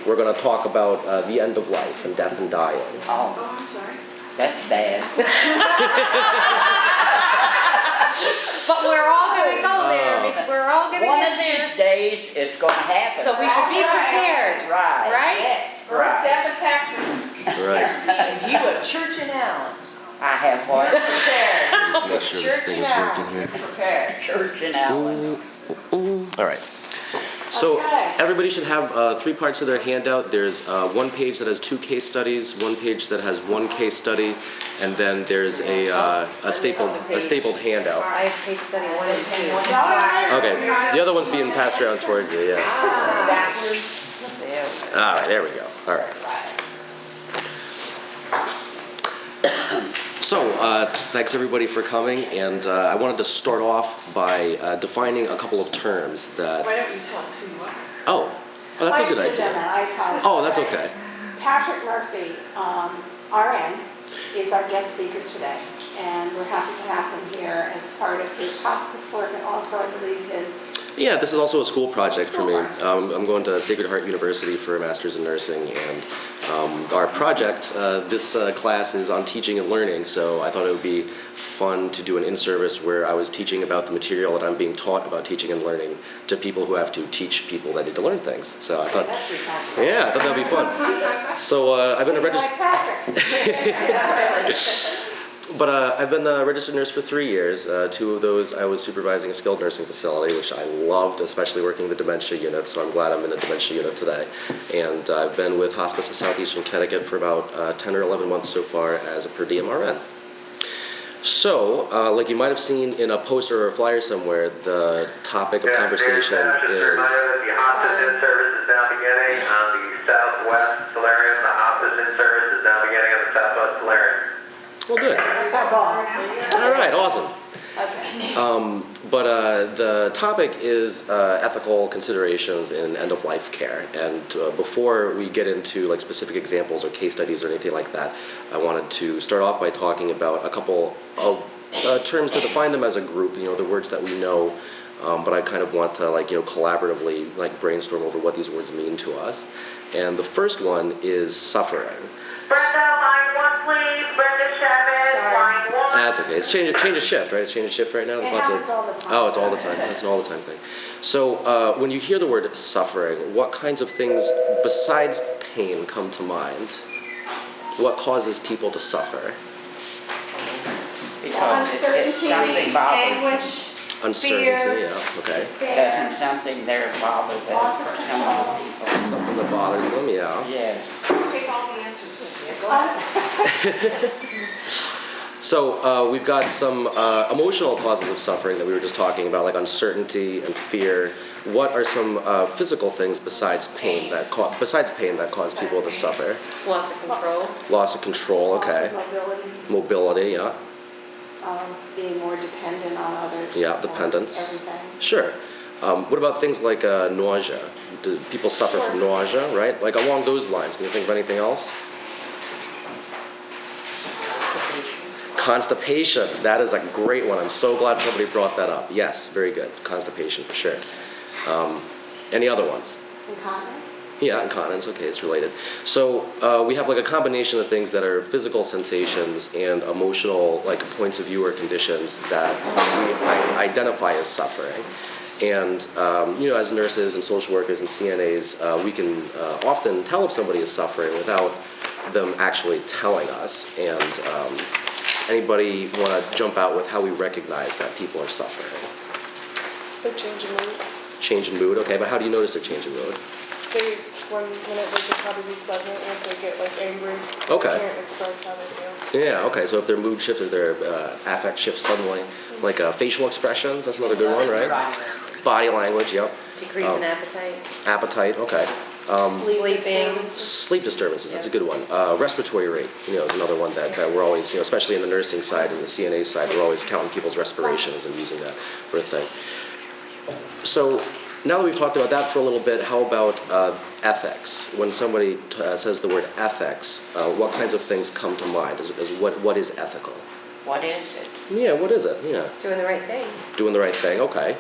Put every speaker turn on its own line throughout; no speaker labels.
we're going to talk about the end of life and death and dying.
Oh,
I'm sorry.
that's bad.
But we're all going to go there. We're all going to
One
get
of
there.
these days, it's gonna happen.
So we should be prepared.
Right.
Right?
Birth, death, and taxes.
Right.
You have church in Allen.
I have what?
Prepared.
Just make sure this thing is working here.
Prepared.
Church in Allen.
All right. So
Okay.
everybody should have 3 parts of their handout. There's one page that has 2 case studies, one page that has 1 case study, and then there's a stapled handout.
I have case study 1 and 2.
Okay. The other one's being passed around towards you. Yeah.
Backwards.
All right. There we go. All right. So, thanks everybody for coming, and I wanted to start off by defining a couple of terms that...
Why don't you tell us who you are?
Oh, that's a good
I should have done
idea.
that. I apologize.
Oh, that's okay.
Patrick Murphy, RN, is our guest speaker today, and we're happy to have him here as part of his hospice work and also, I believe, his...
Yeah, this is also a school project for me. I'm going to Sacred Heart University for a master's in nursing, and our project, this class is on teaching and learning, so I thought it would be fun to do an in-service where I was teaching about the material that I'm being taught about teaching and learning to people who have to teach people that need to learn things. So I thought,
That'd be fantastic.
yeah, I thought that'd be fun. So I've been a
Like Patrick.
But I've been a registered nurse for 3 years. 2 of those I was supervising a skilled nursing facility, which I loved, especially working the dementia unit, so I'm glad I'm in a dementia unit today. And I've been with Hospice of Southeastern Connecticut for about 10 or 11 months so far as a per diem RN. So, like you might have seen in a poster or a flyer somewhere, the topic of conversation
just a
is...
reminder that the hospice in-service is now beginning on the southwest Solarium. The hospice in-service is now beginning on the southwest Solarium.
Well, good.
That's our boss.
All right, awesome.
Okay.
But the topic is ethical considerations in end-of-life care. And before we get into like specific examples or case studies or anything like that, I wanted to start off by talking about a couple of terms to define them as a group. You know, the words that we know, but I kind of want to collaboratively brainstorm over what these words mean to us. And the first one is suffering.
Brenda, line 1, please. Brenda Chavez, line 1.
That's okay. It's change of shift, right? It's change of shift right now.
It
There's
happens all the time.
Oh, it's all the time. It's an all the time thing. So when you hear the word suffering, what kinds of things besides pain come to mind? What causes people to suffer?
Because it's
Uncertainty,
something bothers,
anguish,
Uncertainty,
fear,
yeah, okay.
despair,
doesn't something there bother them
loss of
for some
control.
of the people?
Something that bothers them, yeah.
Yes.
Take all the answers, Cynthia. Go ahead.
So we've got some emotional causes of suffering that we were just talking about, like uncertainty and fear. What are some physical things besides pain that cause people to suffer?
Loss of control.
Loss of control, okay.
Loss of mobility,
Mobility, yeah.
being more dependent on others.
Yeah,
for
dependence.
Everything.
Sure. What about things like nausea? Do people suffer from nausea, right? Like along those lines, can you think of anything else? Constipation. That is a great one. I'm so glad somebody brought that up. Yes, very good. Constipation for sure. Any other ones?
Incontinence.
Yeah, incontinence. Okay, it's related. So we have like a combination of things that are physical sensations and emotional points of view or conditions that we identify as suffering. And as nurses and social workers and CNAs, we can often tell if somebody is suffering without them actually telling us. And does anybody want to jump out with how we recognize that people are suffering?
The change in mood.
Change in mood, okay, but how do you notice their change in mood?
They, when it doesn't have to be pleasant, if they get angry,
Okay.
they can't express how they feel.
Yeah, okay, so if their mood shifts, if their affect shifts suddenly, like facial expressions, that's another good one, right? Body language, yep.
Decrease in appetite.
Appetite, okay.
Sleeping.
Sleep disturbances, that's a good one. Respiratory rate, is another one that we're always, especially in the nursing side and the CNA side, we're always counting people's respirations and using that for a thing. So now that we've talked about that for a little bit, how about ethics? When somebody says the word ethics, what kinds of things come to mind? What is ethical?
What is it?
Yeah, what is it? Yeah.
Doing the right thing.
Doing the right thing, okay.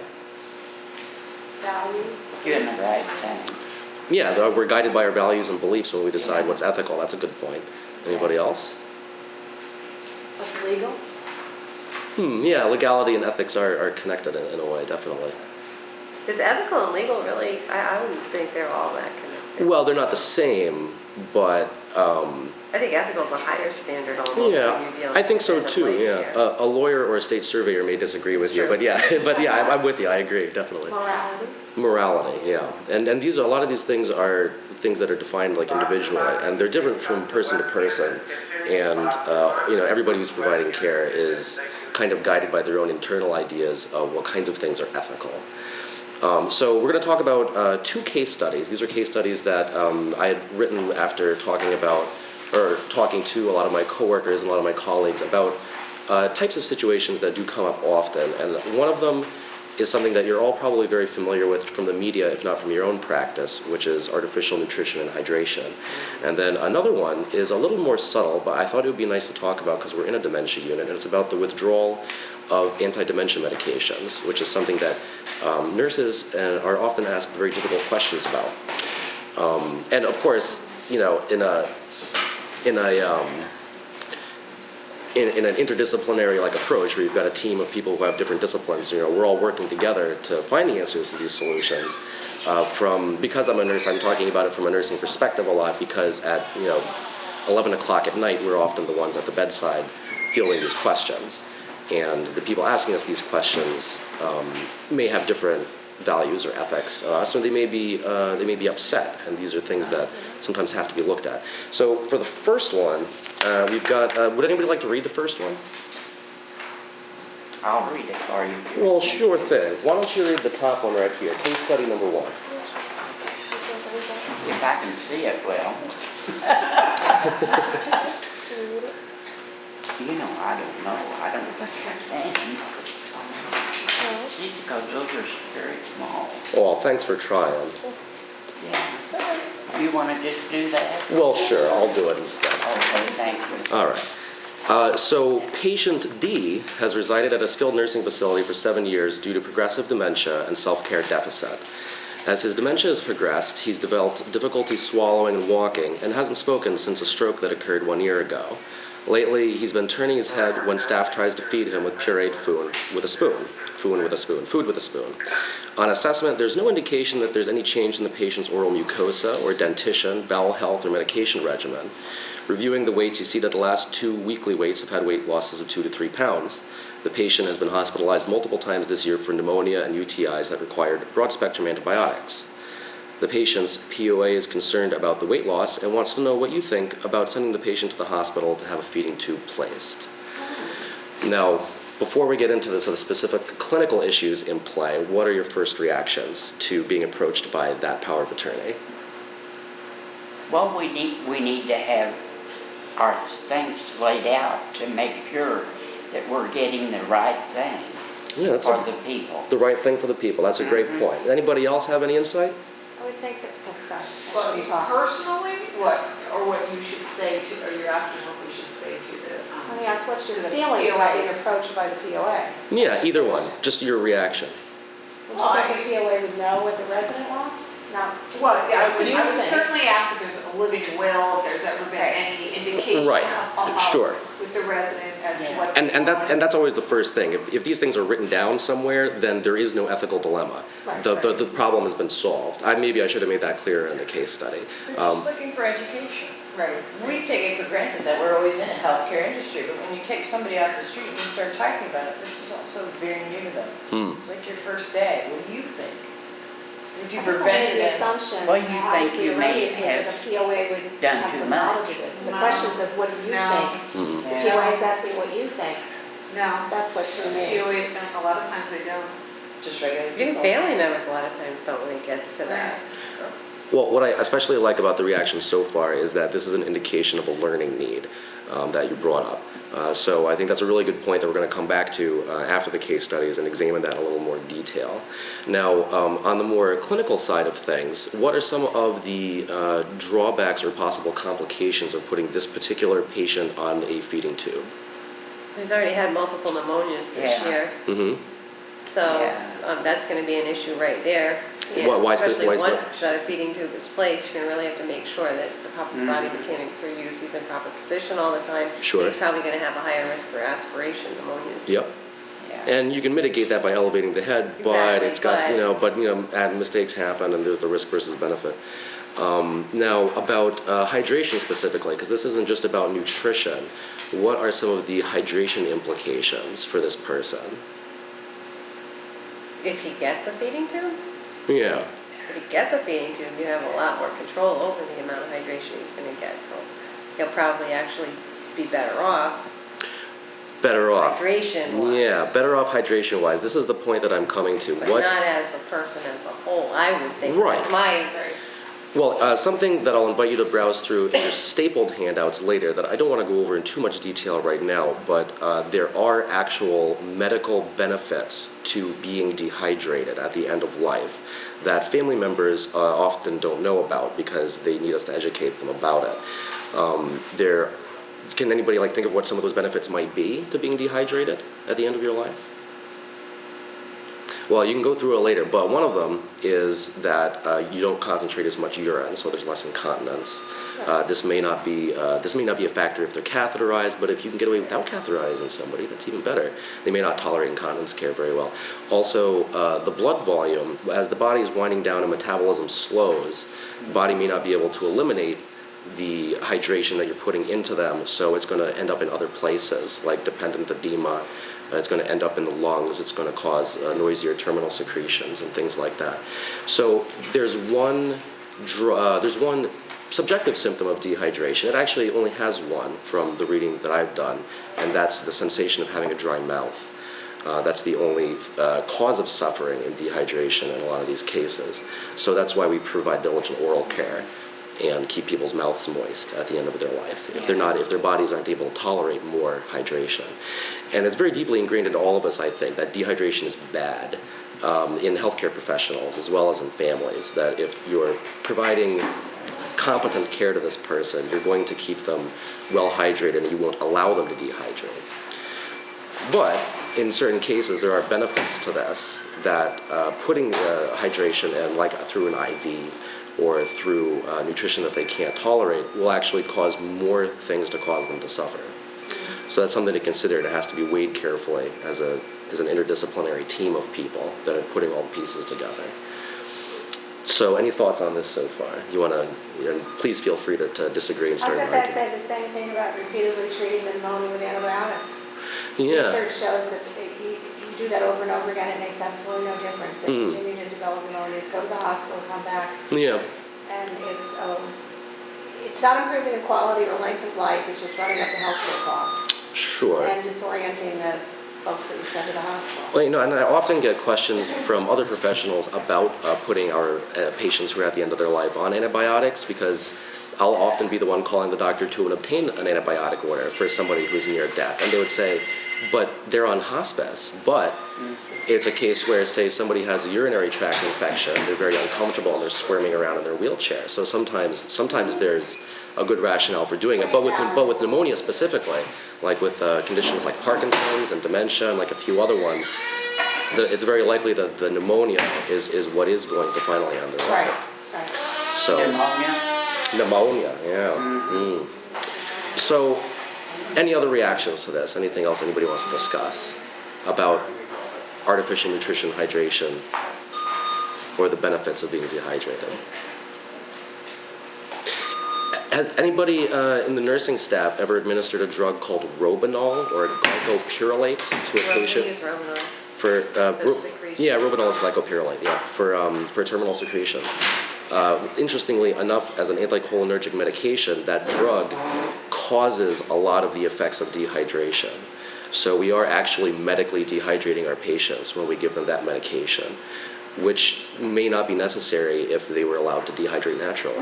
Values.
Doing the right thing.
Yeah, we're guided by our values and beliefs when we decide what's ethical. That's a good point. Anybody else?
What's legal?
Yeah, legality and ethics are connected in a way, definitely.
Is ethical and legal really, I wouldn't think they're all that connected.
Well, they're not the same, but
I think ethical is a higher standard almost when
yeah,
you're dealing
I think
with
so
it
too.
blatantly
Yeah,
here.
a lawyer or a state surveyor may disagree with
It's
you,
true.
but yeah, I'm with you. I agree, definitely.
Morality?
Morality, yeah, and these are a lot of these things are things that are defined like individually, and they're different from person to person, and everybody who's providing care is kind of guided by their own internal ideas of what kinds of things are ethical. So we're going to talk about 2 case studies. These are case studies that I had written after talking to a lot of my coworkers and a lot of my colleagues about types of situations that do come up often. And one of them is something that you're all probably very familiar with from the media, if not from your own practice, which is artificial nutrition and hydration. And then another one is a little more subtle, but I thought it would be nice to talk about because we're in a dementia unit, and it's about the withdrawal of anti-dementia medications, which is something that nurses are often asked very difficult questions about. And of course, in an interdisciplinary approach where you've got a team of people who have different disciplines, we're all working together to find the answers to these solutions. Because I'm a nurse, I'm talking about it from a nursing perspective a lot because at 11 o'clock at night, we're often the ones at the bedside fielding these questions. And the people asking us these questions may have different values or ethics, so they may be upset, and these are things that sometimes have to be looked at. So for the first one, we've got. Would anybody like to read the first one?
I'll read it for you.
Well, sure thing. Why don't you read the top one right here? Case study number 1.
If I can see it well. I don't know. I don't think I can. See, because those are very small.
Well, thanks for trying.
Yeah. You want to just do that?
Well, sure, I'll do it instead.
Okay, thank you.
All right. So patient D has resided at a skilled nursing facility for 7 years due to progressive dementia and self-care deficit. As his dementia has progressed, he's developed difficulty swallowing and walking and hasn't spoken since a stroke that occurred 1 year ago. Lately, he's been turning his head when staff tries to feed him with pureed food with a spoon. On assessment, there's no indication that there's any change in the patient's oral mucosa or dentition, bowel health, or medication regimen. Reviewing the weights, you see that the last 2 weekly weights have had weight losses of 2 to 3 pounds. The patient has been hospitalized multiple times this year for pneumonia and UTIs that required broad-spectrum antibiotics. The patient's POA is concerned about the weight loss and wants to know what you think about sending the patient to the hospital to have a feeding tube placed. Now, before we get into the specific clinical issues in play, what are your first reactions to being approached by that power of attorney?
Well, we need to have our things laid out to make sure that we're getting the right thing for the people.
The right thing for the people. That's a great point. Anybody else have any insight?
I would think that, sorry.
But personally, what you should say to, or you're asking what we should say to the,
Let me ask, what's your
to the
feeling about being
POAs.
approached by the POA?
Yeah, either one. Just your reaction.
Would you think the POA would know what the resident wants? Not.
Well, yeah, I would
What do you think?
certainly ask if there's a living will, if there's ever been any indication
Right, sure.
with the resident as to
Yeah.
what.
And that's always the first thing. If these things are written down somewhere, then there is no ethical dilemma.
Right,
The problem has been solved. Maybe I should have made that clearer in the case study.
We're just looking for education.
Right.
We take it for granted that we're always in the healthcare industry, but when you take somebody off the street and you start talking about it, this is also very new to them. It's like your first day. What do you think? If you
I guess I made
prevented
the
it,
assumption.
Well, you think
obviously
you may
erroneously, that
have
the POA would
done
have
too
some
much.
knowledge of this. The
No.
question says, what do you
No.
think?
Mhm.
The
Yeah.
POA is asking what you think.
No,
That's what threw me.
POAs don't, a lot of times they don't.
just regular
Even
people.
family members a lot of times don't when it gets to that.
Well, what I especially like about the reaction so far is that this is an indication of a learning need that you brought up. So I think that's a really good point that we're going to come back to after the case studies and examine that in a little more detail. Now, on the more clinical side of things, what are some of the drawbacks or possible complications of putting this particular patient on a feeding tube?
He's already had multiple pneumonias this
Yeah.
year,
Mm-hmm.
so
Yeah.
that's going to be an issue right there. Yeah,
Why is
especially
why is-
once the feeding tube is placed, you're gonna really have to make sure that the proper body mechanics are used, he's in proper position all the time.
Sure.
He's probably gonna have a higher risk for aspiration pneumonias.
Yep.
Yeah.
And you can mitigate that by elevating the head, but
Exactly,
it's got, but mistakes happen and there's the risk versus benefit. Now, about hydration specifically, because this isn't just about nutrition, what are some of the hydration implications for this person?
If he gets a feeding tube,
Yeah.
if he gets a feeding tube, you have a lot more control over the amount of hydration he's gonna get, so he'll probably actually be better off
Better off.
hydration-wise.
Yeah, better off hydration-wise. This is the point that I'm coming to.
But not as a person as a whole, I would think.
Right.
That's my,
Well, something that I'll invite you to browse through in your stapled handouts later that I don't want to go over in too much detail right now, but there are actual medical benefits to being dehydrated at the end of life that family members often don't know about because they need us to educate them about it. Can anybody think of what some of those benefits might be to being dehydrated at the end of your life? Well, you can go through it later, but one of them is that you don't concentrate as much urine, so there's less incontinence. This may not be a factor if they're catheterized, but if you can get away without catheterizing somebody, that's even better. They may not tolerate incontinence care very well. Also, the blood volume, as the body is winding down and metabolism slows, the body may not be able to eliminate the hydration that you're putting into them, so it's going to end up in other places, like dependent edema. It's going to end up in the lungs. It's going to cause noisier terminal secretions and things like that. So there's one subjective symptom of dehydration. It actually only has one from the reading that I've done, and that's the sensation of having a dry mouth. That's the only cause of suffering in dehydration in a lot of these cases. So that's why we provide diligent oral care and keep people's mouths moist at the end of their life if their bodies aren't able to tolerate more hydration. And it's very deeply ingrained into all of us, I think, that dehydration is bad in healthcare professionals as well as in families, that if you're providing competent care to this person, you're going to keep them well hydrated and you won't allow them to dehydrate. But in certain cases, there are benefits to this, that putting hydration in, through an IV or through nutrition that they can't tolerate, will actually cause more things to cause them to suffer. So that's something to consider. It has to be weighed carefully as an interdisciplinary team of people that are putting all the pieces together. So any thoughts on this so far? You want to, please feel free to disagree and start
I was going to
arguing.
say the same thing about repeatedly treating the pneumonia with antibiotics.
Yeah.
Research shows that you do that over and over again, it makes absolutely no difference. They continue to develop pneumonias, go to the hospital, come back.
Yeah.
And it's not improving the quality or length of life, it's just running up the healthcare costs.
Sure.
And disorienting the folks that you send to the hospital.
Well, and I often get questions from other professionals about putting our patients who are at the end of their life on antibiotics, because I'll often be the one calling the doctor to obtain an antibiotic order for somebody who's near death. And they would say, but they're on hospice. But it's a case where, say, somebody has a urinary tract infection, they're very uncomfortable and they're squirming around in their wheelchair. So sometimes there's a good rationale for doing it. But with pneumonia specifically, like with conditions like Parkinson's and dementia and like a few other ones, it's very likely that the pneumonia is what is going to finally end their life.
Right.
So, Pneumonia, yeah. So, any other reactions to this? Anything else anybody wants to discuss about artificial nutrition, hydration, or the benefits of being dehydrated? Has anybody in the nursing staff ever administered a drug called Robenal or glycopyrrolate to a patient?
We use Robenal.
For
the secretion.
yeah, Robenal is glycopyrrolate. Yeah, for terminal secretions. Interestingly enough, as an anticholinergic medication, that drug causes a lot of the effects of dehydration. So we are actually medically dehydrating our patients when we give them that medication, which may not be necessary if they were allowed to dehydrate naturally.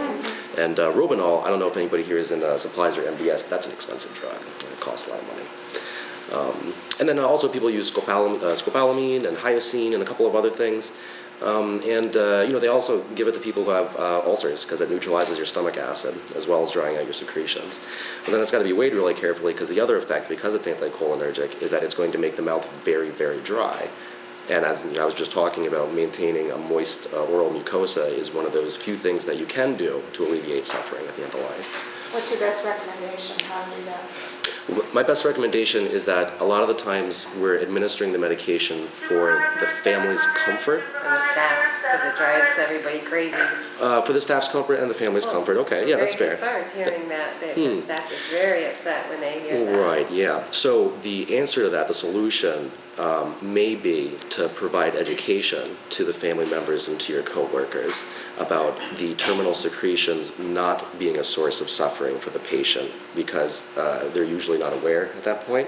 And Robenal, I don't know if anybody here is in supplies or MDS, but that's an expensive drug. It costs a lot of money. And then also people use scopolamine and hyoscine and a couple of other things. They also give it to people who have ulcers because it neutralizes your stomach acid as well as drying out your secretions. But then it's got to be weighed really carefully because the other effect, because it's anticholinergic, is that it's going to make the mouth very, very dry. And as I was just talking about, maintaining a moist oral mucosa is one of those few things that you can do to alleviate suffering at the end of life.
What's your best recommendation, how to do that?
My best recommendation is that a lot of the times we're administering the medication for the family's comfort.
And the staff's, because it drives everybody crazy.
For the staff's comfort and the family's comfort. Okay, yeah, that's fair.
I'm very concerned hearing that the staff is very upset when they hear that.
Right, yeah. So the answer to that, the solution, may be to provide education to the family members and to your coworkers about the terminal secretions not being a source of suffering for the patient, because they're usually not aware at that point.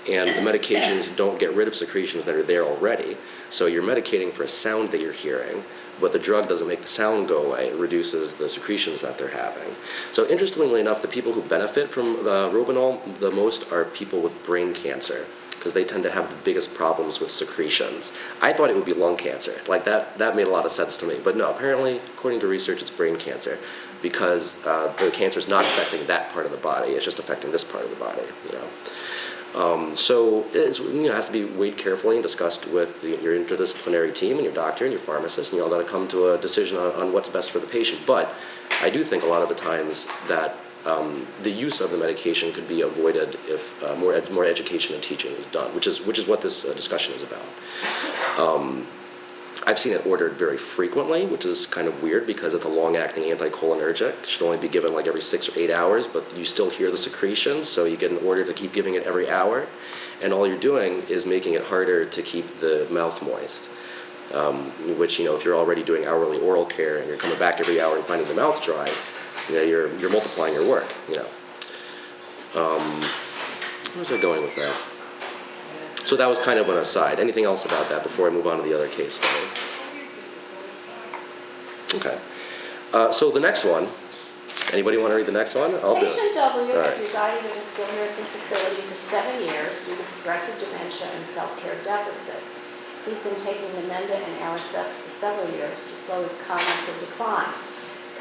And the medications don't get rid of secretions that are there already. So you're medicating for a sound that you're hearing, but the drug doesn't make the sound go away. It reduces the secretions that they're having. So interestingly enough, the people who benefit from Robenal the most are people with brain cancer, because they tend to have the biggest problems with secretions. I thought it would be lung cancer. Like that made a lot of sense to me. But no, apparently, according to research, it's brain cancer, because the cancer is not affecting that part of the body. It's just affecting this part of the body, you know. So it has to be weighed carefully and discussed with your interdisciplinary team and your doctor and your pharmacist, and you all got to come to a decision on what's best for the patient. But I do think a lot of the times that the use of the medication could be avoided if more education and teaching is done, which is what this discussion is about. I've seen it ordered very frequently, which is kind of weird because it's a long-acting anticholinergic. It should only be given like every 6 or 8 hours, but you still hear the secretions, so you get an order to keep giving it every hour. And all you're doing is making it harder to keep the mouth moist, which, if you're already doing hourly oral care and you're coming back every hour and finding the mouth dry, you're multiplying your work, Where's I going with that? So that was kind of an aside. Anything else about that before I move on to the other case study? Okay. So the next one, anybody want to read the next one? I'll do it.
Patient W
All
has
right.
resided in a skilled nursing facility for 7 years due to progressive dementia and self-care deficit. He's been taking Namenda and Aricept for several years to slow his cognitive decline.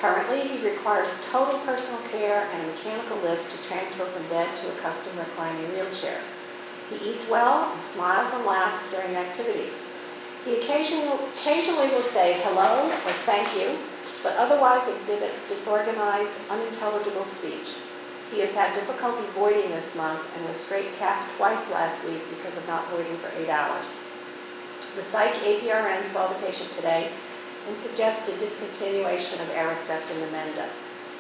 Currently, he requires total personal care and a mechanical lift to transfer from bed to a custom reclining wheelchair. He eats well and smiles and laughs during activities. He occasionally will say hello or thank you, but otherwise exhibits disorganized, unintelligible speech. He has had difficulty voiding this month and was straight-capped twice last week because of not voiding for 8 hours. The psych APRN saw the patient today and suggested discontinuation of Aricept and Namenda.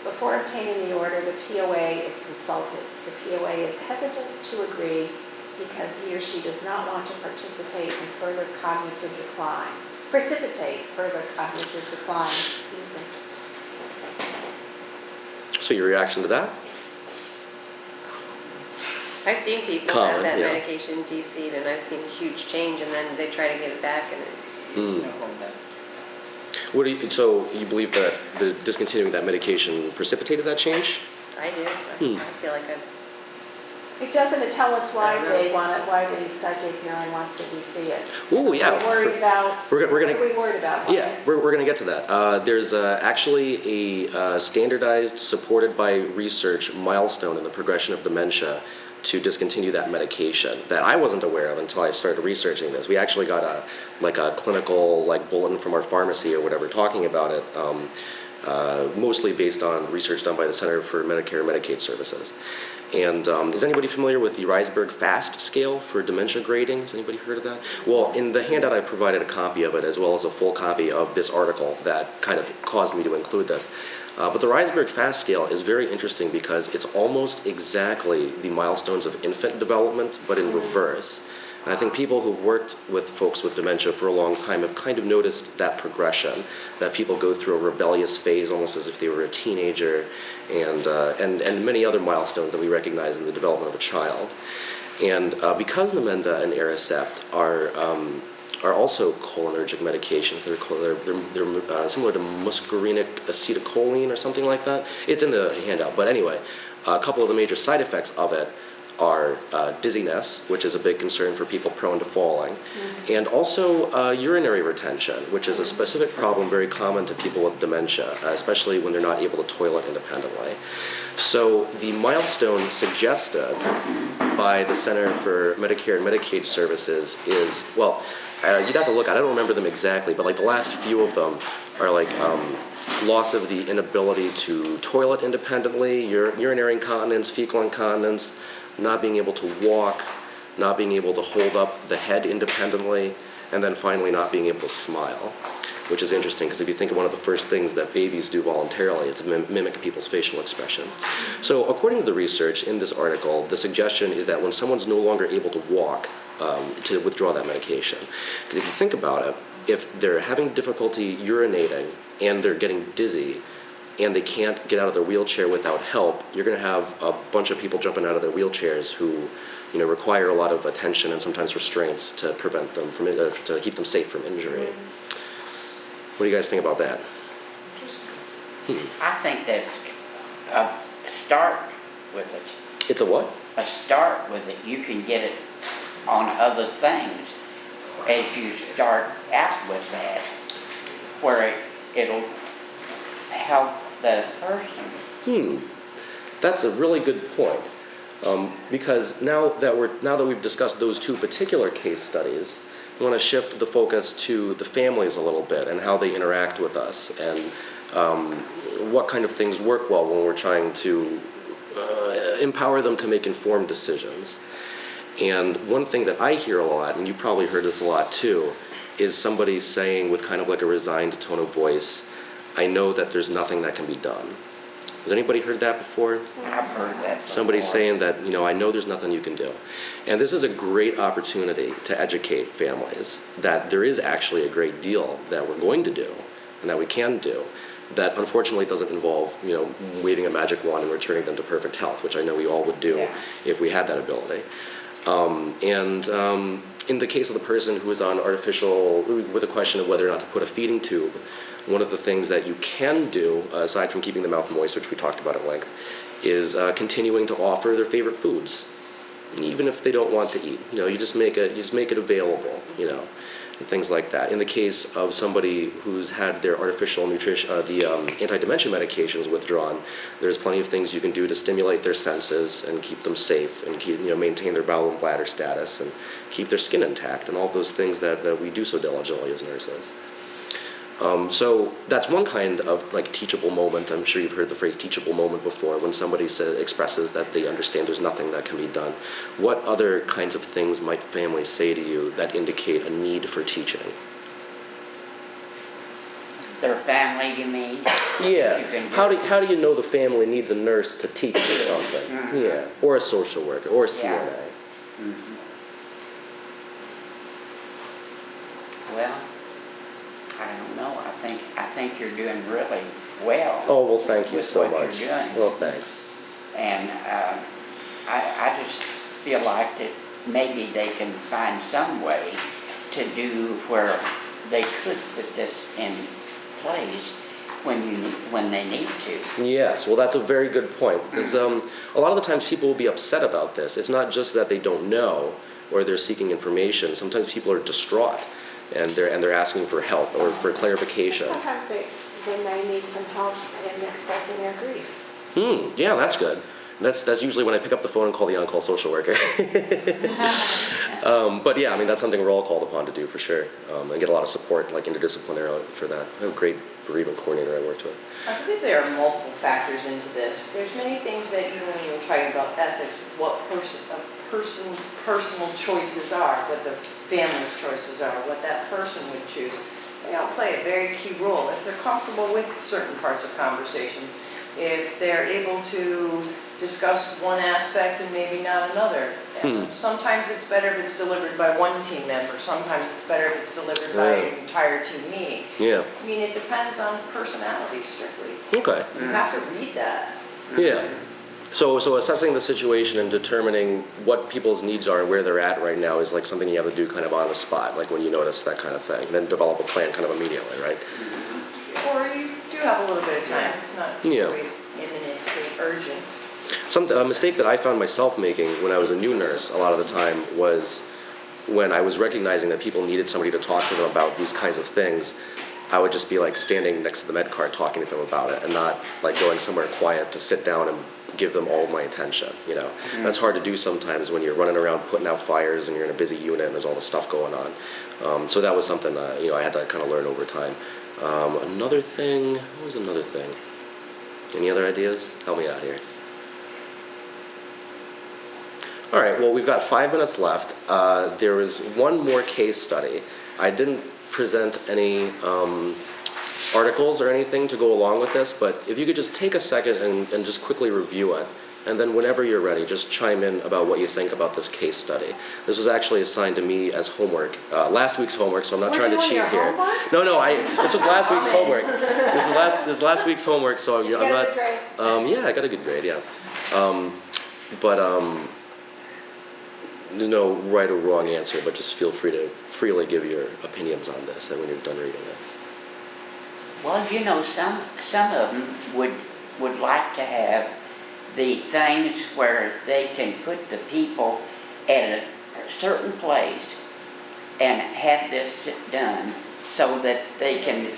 Before obtaining the order, the POA is consulted. The POA is hesitant to agree because he or she does not want to precipitate further cognitive decline.
So your reaction to that?
I've seen people
Common,
have that
yeah.
medication DC'd, and I've seen a huge change, and then they try to get it back, and
So you believe that the discontinuing that medication precipitated that change?
I do. I feel like
It doesn't tell us why
I don't know.
they want it, why the psych APRN wants to DC it.
Ooh, yeah.
We're worried about,
We're
what
gonna-
are we worried about?
Yeah, we're going to get to that. There's actually a standardized, supported by research milestone in the progression of dementia to discontinue that medication that I wasn't aware of until I started researching this. We actually got a clinical bulletin from our pharmacy or whatever talking about it, mostly based on research done by the Center for Medicare and Medicaid Services. And is anybody familiar with the Reisberg FAST scale for dementia grading? Has anybody heard of that? Well, in the handout I provided a copy of it, as well as a full copy of this article that kind of caused me to include this. But the Reisberg FAST scale is very interesting because it's almost exactly the milestones of infant development, but in reverse. And I think people who've worked with folks with dementia for a long time have kind of noticed that progression, that people go through a rebellious phase almost as if they were a teenager, and many other milestones that we recognize in the development of a child. And because Namenda and Aricept are also cholinergic medications, they're similar to muscarinic acetylcholine or something like that. It's in the handout, but anyway, a couple of the major side effects of it are dizziness, which is a big concern for people prone to falling, and also urinary retention, which is a specific problem very common to people with dementia, especially when they're not able to toilet independently. So the milestone suggested by the Center for Medicare and Medicaid Services is, well, you'd have to look, I don't remember them exactly, but like the last few of them are like loss of the inability to toilet independently, urinary incontinence, fecal incontinence, not being able to walk, not being able to hold up the head independently, and then finally not being able to smile, which is interesting because if you think of one of the first things that babies do voluntarily, it's to mimic people's facial expressions. So according to the research in this article, the suggestion is that when someone's no longer able to walk, to withdraw that medication. Because if you think about it, if they're having difficulty urinating and they're getting dizzy, and they can't get out of their wheelchair without help, you're going to have a bunch of people jumping out of their wheelchairs who, require a lot of attention and sometimes restraints to prevent them from, to keep them safe from injury. What do you guys think about that?
I think that a start with it.
It's a what?
A start with it. You can get it on other things as you start out with that, where it'll help the person.
That's a really good point. Because now that we've discussed those two particular case studies, we want to shift the focus to the families a little bit and how they interact with us and what kind of things work well when we're trying to empower them to make informed decisions. And one thing that I hear a lot, and you probably heard this a lot too, is somebody saying with kind of like a resigned tone of voice, I know that there's nothing that can be done. Has anybody heard that before?
I've heard that before.
Somebody saying that, I know there's nothing you can do. And this is a great opportunity to educate families that there is actually a great deal that we're going to do and that we can do that unfortunately doesn't involve, waving a magic wand and returning them to perfect health, which I know we all would do if we had that ability. In the case of the person who is on artificial, with a question of whether or not to put a feeding tube, one of the things that you can do, aside from keeping the mouth moist, which we talked about at length, is continuing to offer their favorite foods, even if they don't want to eat. You just make it available, and things like that. In the case of somebody who's had their artificial nutrition, the anti-dementia medications withdrawn, there's plenty of things you can do to stimulate their senses and keep them safe and keep, maintain their bowel and bladder status and keep their skin intact and all those things that we do so diligently as nurses. So that's one kind of teachable moment. I'm sure you've heard the phrase teachable moment before, when somebody expresses that they understand there's nothing that can be done. What other kinds of things might families say to you that indicate a need for teaching?
Their family, you mean?
Yeah. How do you know the family needs a nurse to teach or something? Yeah. Or a social worker or a CNA.
Well, I don't know. I think you're doing really well.
Oh, well, thank you so
with what
much.
You're doing.
Well, thanks.
And I just feel like that maybe they can find some way to do where they could put this in place when they need to.
Yes, well, that's a very good point, because a lot of the times people will be upset about this. It's not just that they don't know or they're seeking information. Sometimes people are distraught and they're asking for help or for clarification.
Sometimes they may need some help in expressing their grief.
Yeah, that's good. That's usually when I pick up the phone and call the on-call social worker. But yeah, that's something we're all called upon to do for sure. I get a lot of support, interdisciplinarily for that. I have a great bereavement coordinator I worked with.
I believe there are multiple factors into this. There's many things that even when you're talking about ethics, what a person's personal choices are, what the family's choices are, what that person would choose. They all play a very key role. If they're comfortable with certain parts of conversations, if they're able to discuss one aspect and maybe not another. Sometimes it's better if it's delivered by one team member. Sometimes it's better if it's delivered by an entire team meeting.
Yeah.
It depends on personality strictly.
Okay.
You have to read that.
Yeah. So assessing the situation and determining what people's needs are and where they're at right now is something you have to do kind of on the spot, when you notice that kind of thing. Then develop a plan kind of immediately, right?
Or you do have a little bit of time. It's not always imminently urgent.
A mistake that I found myself making when I was a new nurse a lot of the time was when I was recognizing that people needed somebody to talk to them about these kinds of things, I would just be like standing next to the med cart talking to them about it and not like going somewhere quiet to sit down and give them all of my attention, you know. That's hard to do sometimes when you're running around putting out fires and you're in a busy unit and there's all this stuff going on. So that was something, you know, I had to kind of learn over time. Another thing, what was another thing? Any other ideas? Help me out here. All right, well, we've got 5 minutes left. There was one more case study. I didn't present any articles or anything to go along with this, but if you could just take a second and just quickly review it, and then whenever you're ready, just chime in about what you think about this case study. This was actually assigned to me as homework, last week's homework, so I'm not trying to cheat here. No, this was last week's homework. This is last week's homework, so I'm not. Yeah, I got a good grade. Yeah, no right or wrong answer, but just feel free to freely give your opinions on this when you're done reading it.
Well, you know, some of them would like to have the things where they can put the people at a certain place and have this done so that they can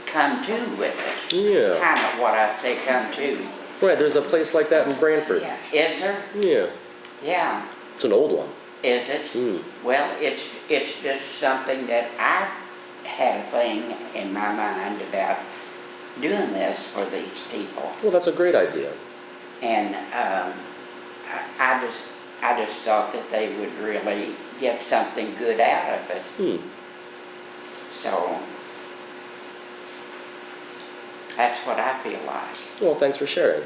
come to with it.
Yeah.
Kind of what I say come to.
Right, there's a place like that in Branford.
Yeah. Is there?
Yeah.
Yeah.
It's an old one.
Is it? Well, it's just something that I had a thing in my mind about doing this for these people.
Well, that's a great idea.
And I just thought that they would really get something good out of it. So that's what I feel like.
Well, thanks for sharing.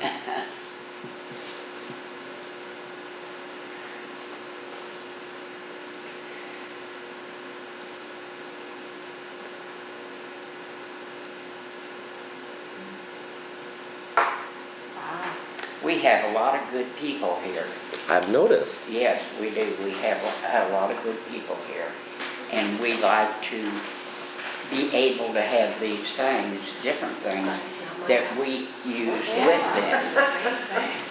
We have a lot of good people here.
I've noticed.
Yes, we do. We have a lot of good people here. And we like to be able to have these things, different things, that we use with them.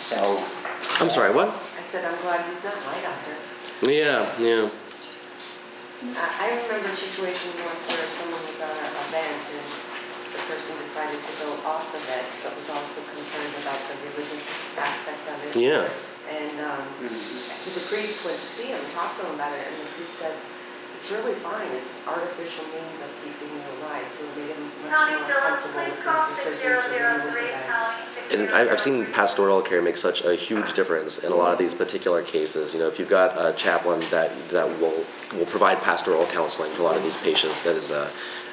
So.
I'm sorry, what?
I said, I'm glad he's not my doctor.
Yeah.
I remember a situation once where someone was on a vent and the person decided to go off the vent, but was also concerned about the religious aspect of it.
Yeah.
And the priest went to see him, talked to him about it, and the priest said, it's really fine, it's artificial means of keeping you alive, so it made him much more comfortable with his decision to remove the vent.
And I've seen pastoral care make such a huge difference in a lot of these particular cases. You know, if you've got a chaplain that will provide pastoral counseling for a lot of these patients, that is an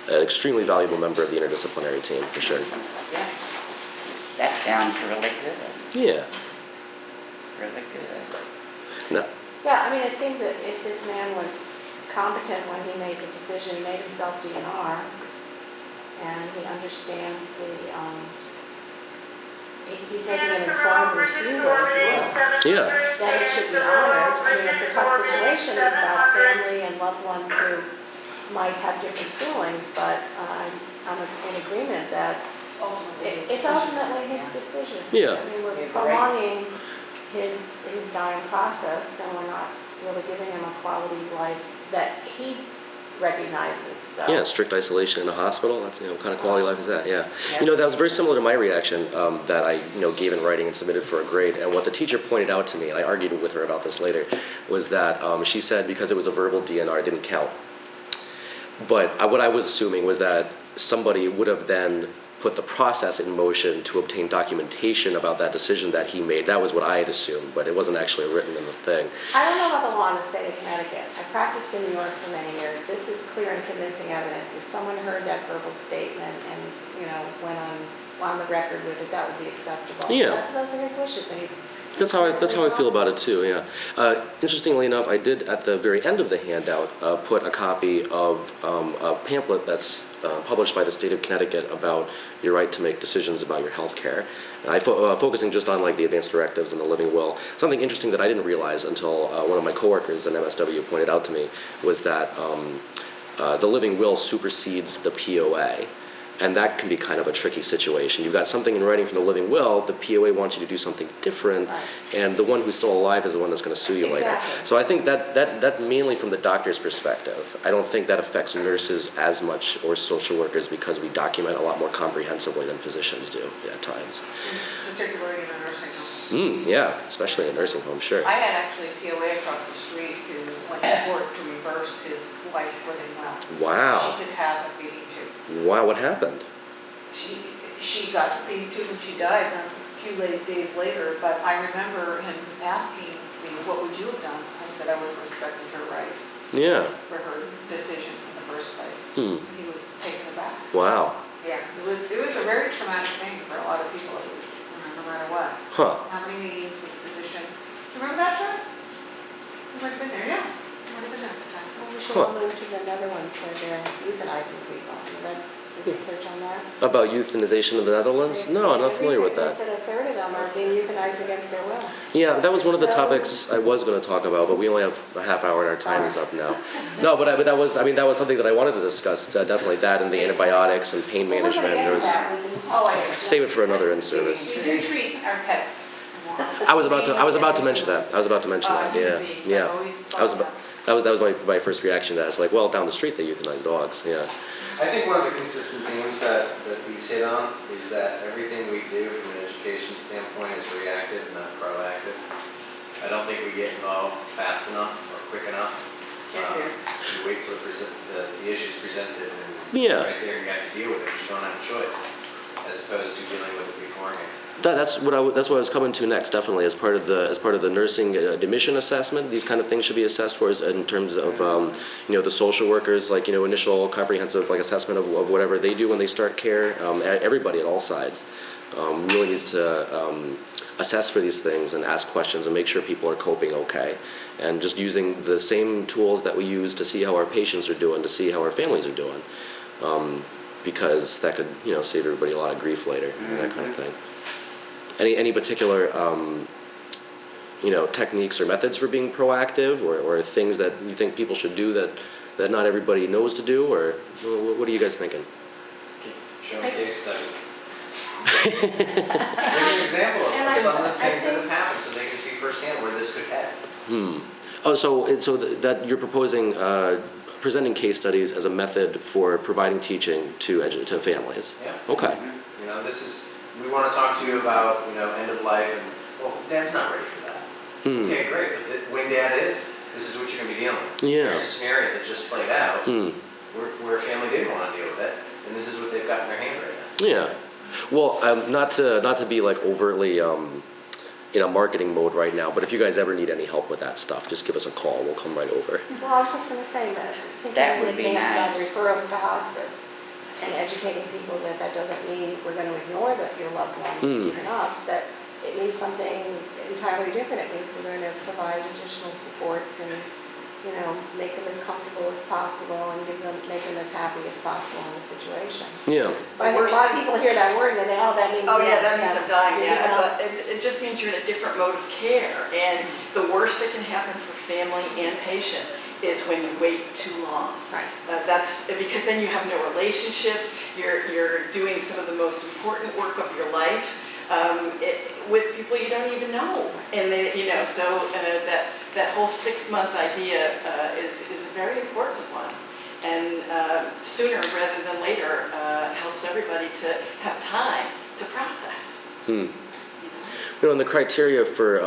extremely valuable member of the interdisciplinary team, for sure.
Yeah. That sounds really good.
Yeah.
Really good.
No.
Yeah, I mean, it seems that if this man was competent when he made the decision, he made himself DNR, and he understands he's making an informed refusal, if you will.
Yeah.
Then it should be honored. I mean, it's a tough situation. He's got family and loved ones who might have different feelings, but I'm in agreement that it's ultimately his decision.
Yeah.
I mean, we're prolonging his dying process, and we're not really giving him a quality of life that he recognizes. So.
Yeah, strict isolation in a hospital. That's, what kind of quality of life is that? Yeah. That was very similar to my reaction that I gave in writing and submitted for a grade. And what the teacher pointed out to me, and I argued with her about this later, was that she said because it was a verbal DNR, it didn't count. But what I was assuming was that somebody would have then put the process in motion to obtain documentation about that decision that he made. That was what I had assumed, but it wasn't actually written in the thing.
I don't know about the law in the state of Connecticut. I practiced in New York for many years. This is clear and convincing evidence. If someone heard that verbal statement and, went on the record with it, that would be acceptable.
Yeah.
Those are his wishes, and he's...
That's how I feel about it too. Yeah. Interestingly enough, I did at the very end of the handout put a copy of a pamphlet that's published by the state of Connecticut about your right to make decisions about your health care. And I focusing just on like the advanced directives and the living will. Something interesting that I didn't realize until one of my coworkers in MSW pointed out to me was that the living will supersedes the POA. And that can be kind of a tricky situation. You've got something in writing from the living will, the POA wants you to do something different,
Right.
and the one who's still alive is the one that's going to sue you later.
Exactly.
So I think that mainly from the doctor's perspective. I don't think that affects nurses as much or social workers because we document a lot more comprehensively than physicians do at times.
Particularly in a nursing home.
Yeah, especially in a nursing home, sure.
I had actually a POA across the street who went to court to reverse his wife's living will.
Wow.
She could have a feeding tube.
Wow, what happened?
She got the feeding tube and she died a few days later, but I remember him asking me, what would you have done? I said I would have respected her right
Yeah.
for her decision in the first place.
Hmm.
He was taken aback.
Wow.
Yeah, it was a very traumatic thing for a lot of people, no matter what.
Huh.
How many meetings with the physician? Do you remember that, John? You might have been there, yeah. You might have been there at the time.
Well, we should all move to the Netherlands where they're euthanizing people. You read the research on that?
About euthanization of the Netherlands? No, I'm not familiar with
They
that.
said a third of them are being euthanized against their will.
Yeah, that was one of the
So-
topics I was going to talk about, but we only have a half hour and our time is up now. No, but that was something that I wanted to discuss, definitely that and the antibiotics and pain management. There was,
Oh, I know.
save it for another in-service.
We do treat our pets more.
I was about to mention that. Yeah, yeah. I was about, that was my first reaction to that. It's like, well, down the street they euthanize dogs. Yeah.
I think one of the consistent themes that these hit on is that everything we do from an education standpoint is reactive, not proactive. I don't think we get involved fast enough or quick enough. You wait till the issue's presented and
Yeah.
right there you have to deal with it. You don't have a choice, as opposed to dealing with it beforehand.
That's what I was coming to next. Definitely, as part of the nursing admission assessment, these kind of things should be assessed for in terms of the social workers, like initial comprehensive assessment of whatever they do when they start care. Everybody at all sides really needs to assess for these things and ask questions and make sure people are coping okay, and just using the same tools that we use to see how our patients are doing, to see how our families are doing, because that could save everybody a lot of grief later, that kind of thing. Any particular techniques or methods for being proactive, or things that you think people should do that not everybody knows to do, or what are you guys thinking?
Show me case studies. Give me an example of some of the things that have happened so they can see firsthand where this could head.
Oh, so that you're proposing presenting case studies as a method for providing teaching to families.
Yeah.
Okay.
We want to talk to you about, end of life, and, well, Dad's not ready for that. Okay, great, but when Dad is, this is what you're going to be dealing with.
Yeah.
There's a scenario that just played out where a family didn't want to deal with it, and this is what they've got in their hand right now.
Yeah. Well, not to be overtly in a marketing mode right now, but if you guys ever need any help with that stuff, just give us a call. We'll come right over.
Well, I was just going to say that,
That
thinking in
would be
advance about
nice.
referrals to hospice and educating people that doesn't mean we're going to ignore your loved one even up, that it means something entirely different. It means we're going to provide additional supports and, make them as comfortable as possible and make them as happy as possible in the situation.
Yeah.
But I think a lot of people hear that word and they think, oh, that means
Oh, yeah,
death.
that means I'm dying,
You know?
It just means you're in a different mode of care. And the worst that can happen for family and patient is when you wait too long.
Right.
That's because then you have no relationship. You're doing some of the most important work of your life with people you don't even know. And that whole 6-month idea is a very important one. And sooner rather than later helps everybody to have time to process.
And the criteria for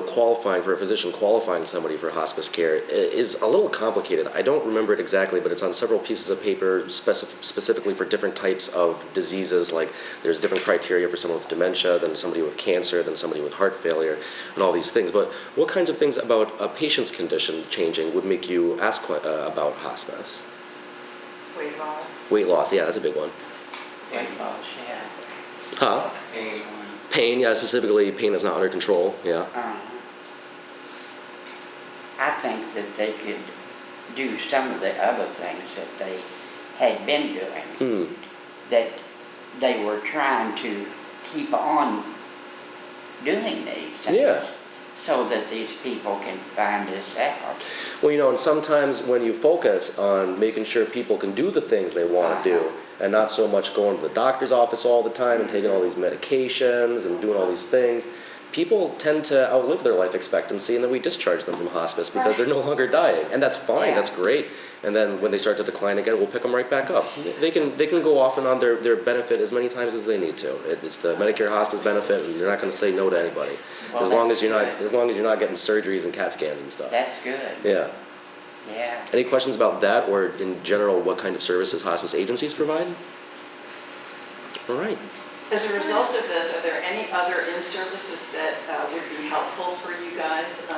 qualifying for a physician qualifying somebody for hospice care is a little complicated. I don't remember it exactly, but it's on several pieces of paper specifically for different types of diseases. Like there's different criteria for someone with dementia, than somebody with cancer, than somebody with heart failure, and all these things. But what kinds of things about a patient's condition changing would make you ask about hospice?
Weight loss.
Weight loss, yeah, that's a big one.
Weight loss, yeah.
Huh? Pain, yeah, specifically pain that's not under control, yeah.
I think that they could do some of the other things that they had been doing, that they were trying to keep on doing these things.
Yeah.
so that these people can find this out.
Well, and sometimes when you focus on making sure people can do the things they want to do, and not so much going to the doctor's office all the time and taking all these medications and doing all these things, people tend to outlive their life expectancy, and then we discharge them from hospice because they're no longer dying, and that's fine, that's great. And then when they start to decline again, we'll pick them right back up. They can go off and on their benefit as many times as they need to. It's the Medicare hospice benefit, and you're not going to say no to anybody,
Well,
as long as you're not getting surgeries and CAT scans and stuff.
That's good.
Yeah.
Yeah.
Any questions about that, or in general, what kind of services hospice agencies provide? All right.
As a result of this, are there any other in-services that would be helpful for you guys?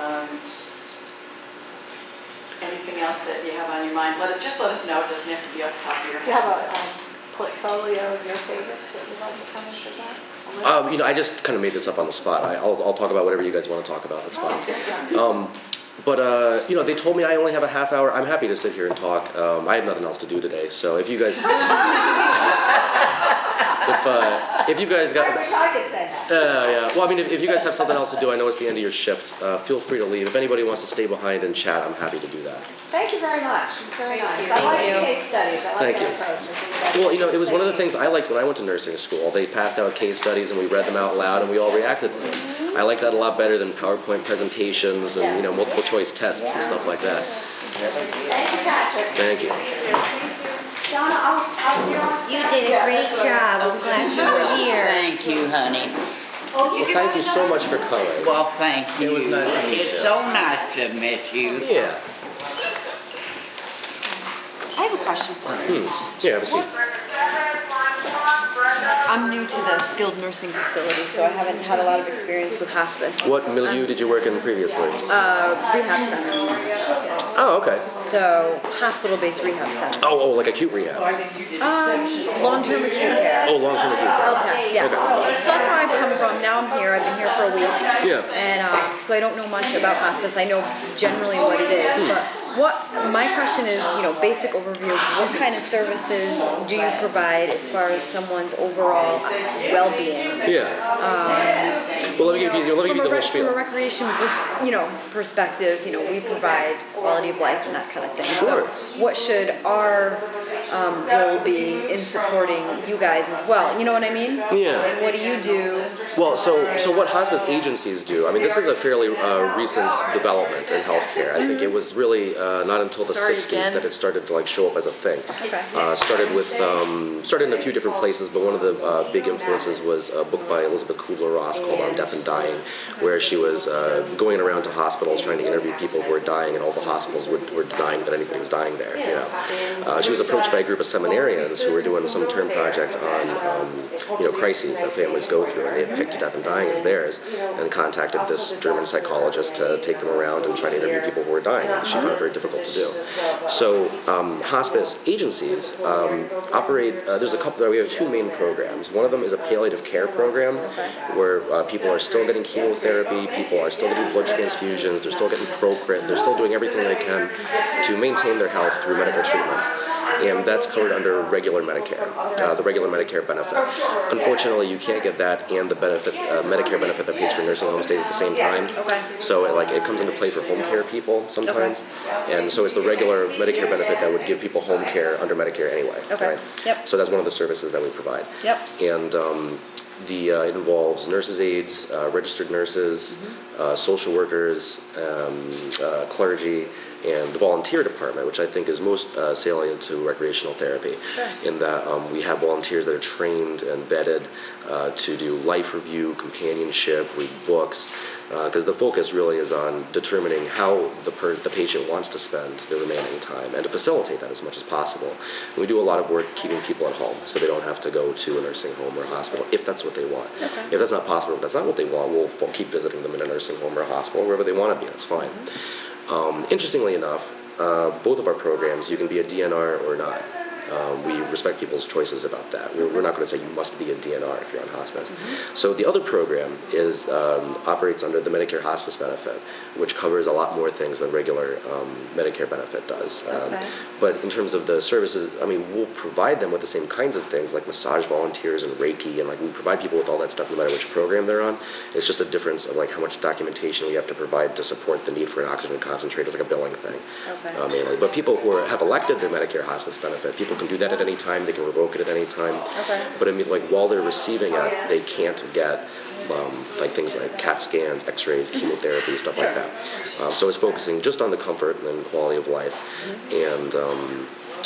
Anything else that you have on your mind? Just let us know. It doesn't have to be off the top of your
Do you have
head.
a portfolio of your favorites that you'd like to come and present?
I just kind of made this up on the spot. I'll talk about whatever you guys want to talk about. That's fine. But they told me I only have a half hour. I'm happy to sit here and talk. I have nothing else to do today, so if you guys, if you guys got,
I wish I could say that.
yeah. Well, I mean, if you guys have something else to do, I know it's the end of your shift. Feel free to leave. If anybody wants to stay behind and chat, I'm happy to do that.
Thank you very much. It was very nice.
you.
I like
Thank you.
case studies. I like
Thank
that
you.
approach. I think that's-
Well, it was one of the things I liked when I went to nursing school. They passed out case studies and we read them out loud and we all reacted to them. I like that a lot better than PowerPoint presentations and, multiple choice tests and stuff like that.
Thank you, Patrick.
Thank you.
Donna, I'll see you on
You did a great job. I'm glad you were here.
Thank you, honey.
Well, thank you so much for coming.
Well, thank you.
It was nice to meet
It's
you.
so nice to meet you.
Yeah.
I have a question for you.
Yeah, have a seat.
I'm new to the skilled nursing facility, so I haven't had a lot of experience with hospice.
What milieu did you work in previously?
Rehab centers.
Oh, okay.
So hospital-based rehab centers.
Oh, like acute rehab.
Long-term acute care.
Oh, long-term acute care.
LTAC, yeah.
Okay.
So that's where I've come from. Now I'm here. I've been here for a week.
Yeah.
And so I don't know much about hospice. I know generally what it is, but my question is, basic overview. What kind of services do you provide as far as someone's overall well-being?
Yeah. Well, let me give you the whole spiel.
From a recreation, perspective, we provide quality of life and that kind of thing.
Sure.
So what should our role be in supporting you guys as well? You know what I mean?
Yeah.
And what do you do?
Well, so what hospice agencies do, I mean, this is a fairly recent development in healthcare. I think it was really not until the
Sorry
60s
again.
that it started to show up as a thing.
Okay.
Started in a few different places, but one of the big influences was a book by Elizabeth Kubler-Ross called On Death and Dying, where she was going around to hospitals trying to interview people who were dying, and all the hospitals were denying that anybody was dying there. She was approached by a group of seminarians who were doing some term project on crises that families go through, and they had picked Death and Dying as theirs, and contacted this German psychologist to take them around and try to interview people who were dying. And she found it very difficult to do. So hospice agencies operate. We have two main programs. One of them is a palliative care program, where people are still getting chemotherapy, people are still getting blood transfusions, they're still getting Procrit, they're still doing everything they can to maintain their health through medical treatments. And that's covered under regular Medicare, the regular Medicare benefit. Unfortunately, you can't get that and the benefit, Medicare benefit that pays for nursing home stays at the same time.
Okay.
So it comes into play for home care people sometimes. And so it's the regular Medicare benefit that would give people home care under Medicare anyway.
Okay.
Right?
Yep.
So that's one of the services that we provide.
Yep.
And it involves nurses' aides, registered nurses, social workers, clergy, and the volunteer department, which I think is most salient to recreational therapy.
Sure.
In that we have volunteers that are trained and vetted to do life review, companionship, read books, because the focus really is on determining how the patient wants to spend their remaining time, and to facilitate that as much as possible. And we do a lot of work keeping people at home, so they don't have to go to a nursing home or a hospital, if that's what they want.
Okay.
If that's not possible, if that's not what they want, we'll keep visiting them in a nursing home or a hospital, wherever they want to be, that's fine. Interestingly enough, both of our programs, you can be a DNR or not. We respect people's choices about that. We're not going to say you must be a DNR if you're on hospice. So the other program is operates under the Medicare hospice benefit, which covers a lot more things than regular Medicare benefit does. But in terms of the services, I mean, we'll provide them with the same kinds of things like massage volunteers and Reiki, and like we provide people with all that stuff no matter which program they're on. It's just a difference of like how much documentation we have to provide to support the need for an oxygen concentrator. It's like a billing thing, mainly. But people who have elected their Medicare hospice benefit, people can do that at any time. They can revoke it at any time. But I mean, like while they're receiving it, they can't get like things like CAT scans, X-rays, chemotherapy, stuff like that. So it's focusing just on the comfort and quality of life. And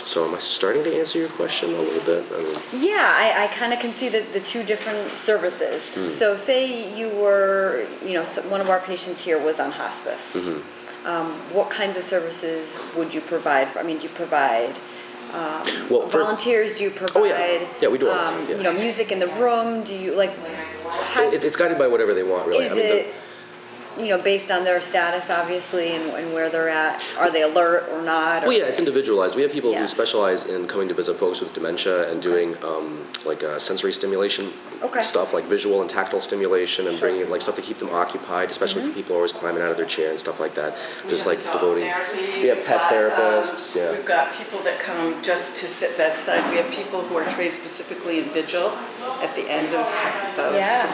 so am I starting to answer your question a little bit? I mean,
Yeah, I kind of can see the two different services. So say you were, one of our patients here was on hospice. What kinds of services would you provide? Do you provide volunteers? Do you provide?
Yeah, we do all that stuff.
Music in the room? Do you
It's guided by whatever they want, really.
Is it based on their status, obviously, and where they're at? Are they alert or not?
Well, yeah, it's individualized. We have people who specialize in coming to visit folks with dementia and doing sensory stimulation stuff, like visual and tactile stimulation, and bringing like stuff to keep them occupied, especially for people who are always climbing out of their chair and stuff like that. Just like devoting. We have pet therapists.
We've got people that come just to sit bedside. We have people who are trained specifically in vigil at the end of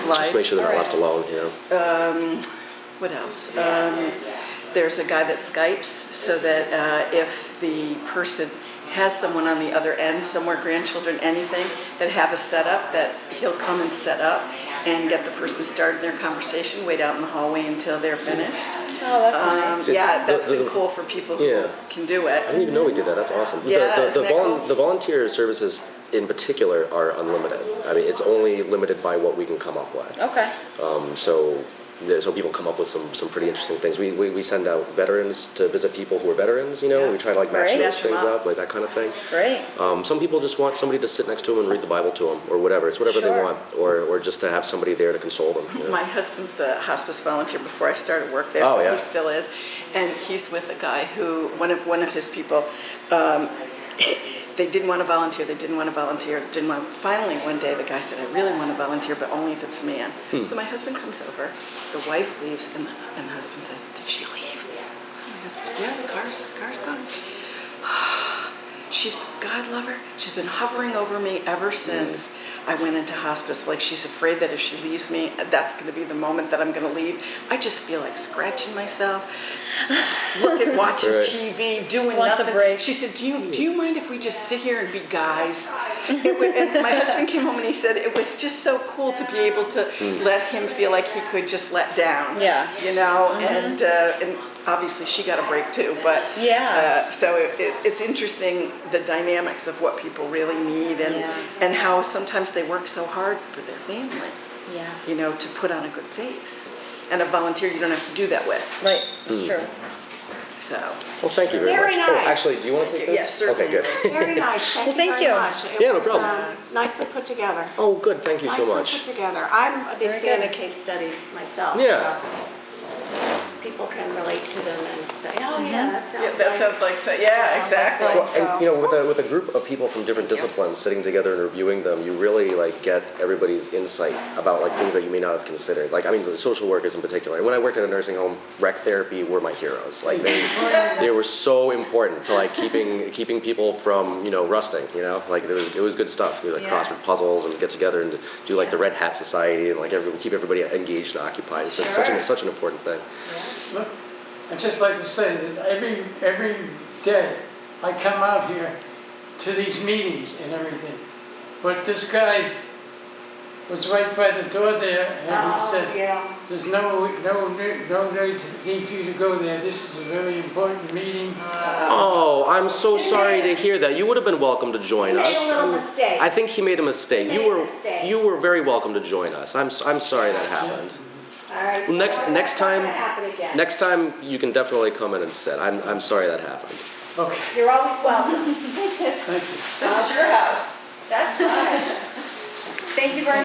life.
Just make sure they're not left alone.
What else? There's a guy that Skypes so that if the person has someone on the other end, somewhere, grandchildren, anything, that have a setup, that he'll come and set up and get the person started in their conversation, wait out in the hallway until they're finished.
Oh, that's nice.
Yeah, that's been cool for people who can do it.
I didn't even know we did that. That's awesome. The volunteer services in particular are unlimited. I mean, it's only limited by what we can come up with. So people come up with some pretty interesting things. We send out veterans to visit people who are veterans, we try to like match those things up, like that kind of thing.
Great.
Some people just want somebody to sit next to them and read the Bible to them, or whatever. It's whatever they want, or just to have somebody there to console them.
My husband's a hospice volunteer before I started work there, he still is. And he's with a guy who, one of his people, they didn't want to volunteer. Finally, one day, the guy said, I really want to volunteer, but only if it's a man. So my husband comes over, the wife leaves, and the husband says, did she leave? So my husband said, yeah, the car's gone. God love her, she's been hovering over me ever since I went into hospice. Like, she's afraid that if she leaves me, that's going to be the moment that I'm going to leave. I just feel like scratching myself, watching TV, doing nothing.
A break.
She said, do you mind if we just sit here and be guys? And my husband came home and he said it was just so cool to be able to let him feel like he could just let down. And obviously she got a break too, but so it's interesting the dynamics of what people really need and how sometimes they work so hard for their family, to put on a good face. And a volunteer you don't have to do that with.
Right, that's true.
So.
Well, thank you very much.
Nice.
Oh, actually, do you want to take this?
Yes, certainly.
Okay, good.
Very nice. Thank you very much.
No problem.
Nicely put together.
Oh, good. Thank you so much.
Nicely put together. I'm a big fan of case studies myself.
Yeah.
So people can relate to them and say, oh yeah, that sounds
like so. Yeah, exactly.
Well, and with a group of people from different disciplines sitting together and reviewing them, you really like get everybody's insight about like things that you may not have considered. Like, I mean, social workers in particular. When I worked at a nursing home, rec therapy were my heroes. Like they were so important to like keeping people from rusting. Like it was good stuff. We like crossword puzzles and get together and do like the Red Hat Society and like keep everybody engaged and occupied. So it's such an important thing.
Look, I'd just like to say that every day I come out here to these meetings and everything, but this guy was right by the door there, and he said, "There's no need for you to go there. This is a very important meeting."
Oh, I'm so sorry to hear that. You would have been welcome to join us.
He made a little mistake.
I think he made a mistake. You were very welcome to join us. I'm sorry that happened.
All right.
Next time,
happen again.
next time you can definitely come in and sit. I'm sorry that happened.
Okay.
You're always welcome.
Thank you.
This is your house.
That's right.
Thank you very much.